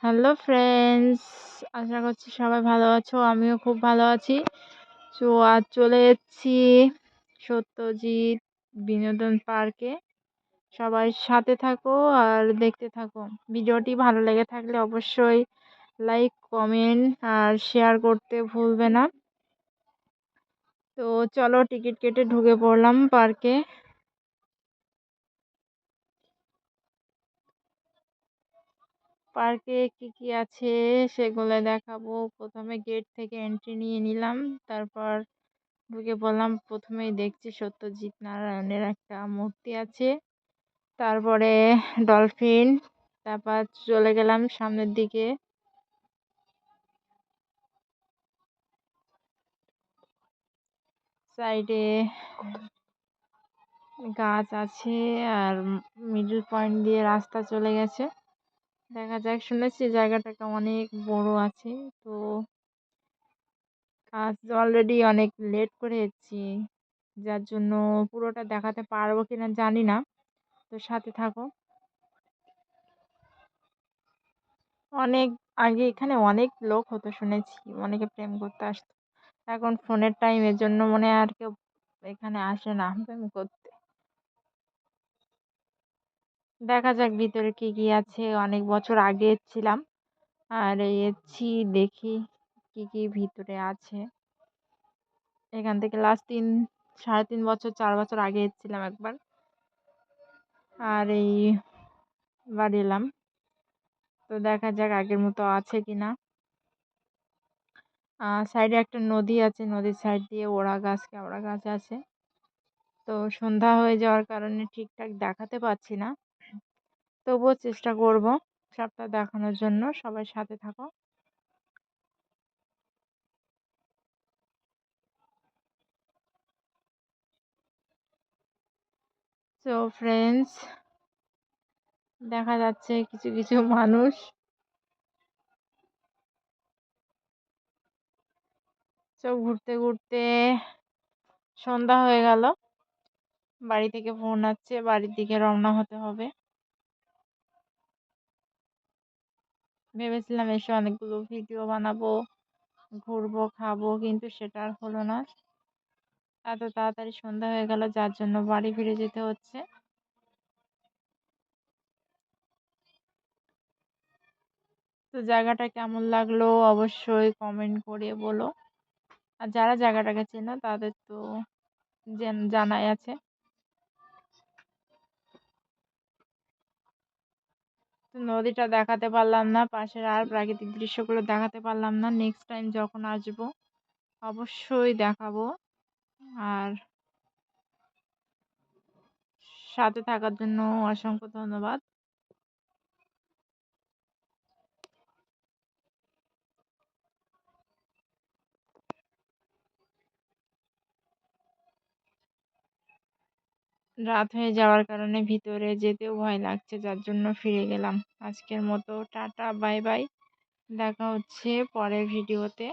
Hello friends, আশা করছি সবাই ভালো আছো। আমিও খুব ভালো আছি। তো আজ চলে এসেছি সত্যজিৎ বিনোদন পার্কে। সবাই সাথে থাকো আর দেখতে থাকো। ভিডিওটি ভালো লেগে থাকলে অবশ্যই লাইক, কমেন্ট আর শেয়ার করতে ভুলবে না। তো চলো, টিকিট কেটে ঢুকে পড়লাম পার্কে। পার্কে কি কি আছে সেগুলো দেখাবো। প্রথমে গেট থেকে এন্ট্রি নিয়ে নিলাম, তারপর ঢুকে পড়লাম। প্রথমেই দেখছি সত্যজিৎ নারায়ণের একটা মূর্তি আছে, তারপরে ডলফিন। তারপর চলে গেলাম সামনের দিকে। সাইডে গাছ আছে আর মিডল পয়েন্ট দিয়ে রাস্তা চলে গেছে। দেখা যাক, শুনেছি জায়গাটাকে অনেক বড় আছে। তো আজ অলরেডি অনেক লেট করে এসেছি, যার জন্য পুরোটা দেখাতে পারবো কিনা জানি না। তো সাথে থাকো। অনেক আগে এখানে অনেক লোক হতো শুনেছি, অনেকে প্রেম করতে আসতো। এখন ফোনের টাইমের জন্য মনে হয় আর কেউ এখানে আসে না প্রেম করতে। দেখা যাক ভিতরে কি কি আছে। অনেক বছর আগে এসেছিলাম, আর এই এসেছি, দেখি কি কি ভিতরে আছে। এখান থেকে লাস্ট 3 সাড়ে 3 বছর 4 বছর আগে এসেছিলাম একবার, আর এইবার এলাম। তো দেখা যাক আগের মতো আছে কিনা। সাইডে একটা নদী আছে, নদীর সাইড দিয়ে ওড়া গাছ, কেওড়া গাছ আছে। তো সন্ধ্যা হয়ে যাওয়ার কারণে ঠিকঠাক দেখাতে পাচ্ছি না, তবুও চেষ্টা করব সবটা দেখানোর জন্য। সবাই সাথে থাকো। তো ফ্রেন্ডস, দেখা যাচ্ছে কিছু কিছু মানুষ। চোখ ঘুরতে ঘুরতে সন্ধ্যা হয়ে গেল। বাড়ি থেকে ফোন আসছে, বাড়ির দিকে রওনা হতে হবে। ভেবেছিলাম এসে অনেকগুলো ভিডিও বানাবো, ঘুরবো, খাবো, কিন্তু সেটা আর হলো না। এত তাড়াতাড়ি সন্ধ্যা হয়ে গেল, যার জন্য বাড়ি ফিরে যেতে হচ্ছে। তো জায়গাটা কেমন লাগলো অবশ্যই কমেন্ট করে বলো। আর যারা জায়গাটাকে চেনো তাদের তো জানাই আছে। তো নদীটা দেখাতে পারলাম না, পাশের আর প্রাকৃতিক দৃশ্যগুলো দেখাতে পারলাম না। নেক্সট টাইম যখন আসবো অবশ্যই দেখাবো। আর সাথে থাকার জন্য অসংখ্য ধন্যবাদ। রাত হয়ে যাওয়ার কারণে ভিতরে যেতেও ভয় লাগছে, যার জন্য ফিরে গেলাম। আজকের মতো টাটা, বাই বাই। দেখা হচ্ছে পরের ভিডিওতে।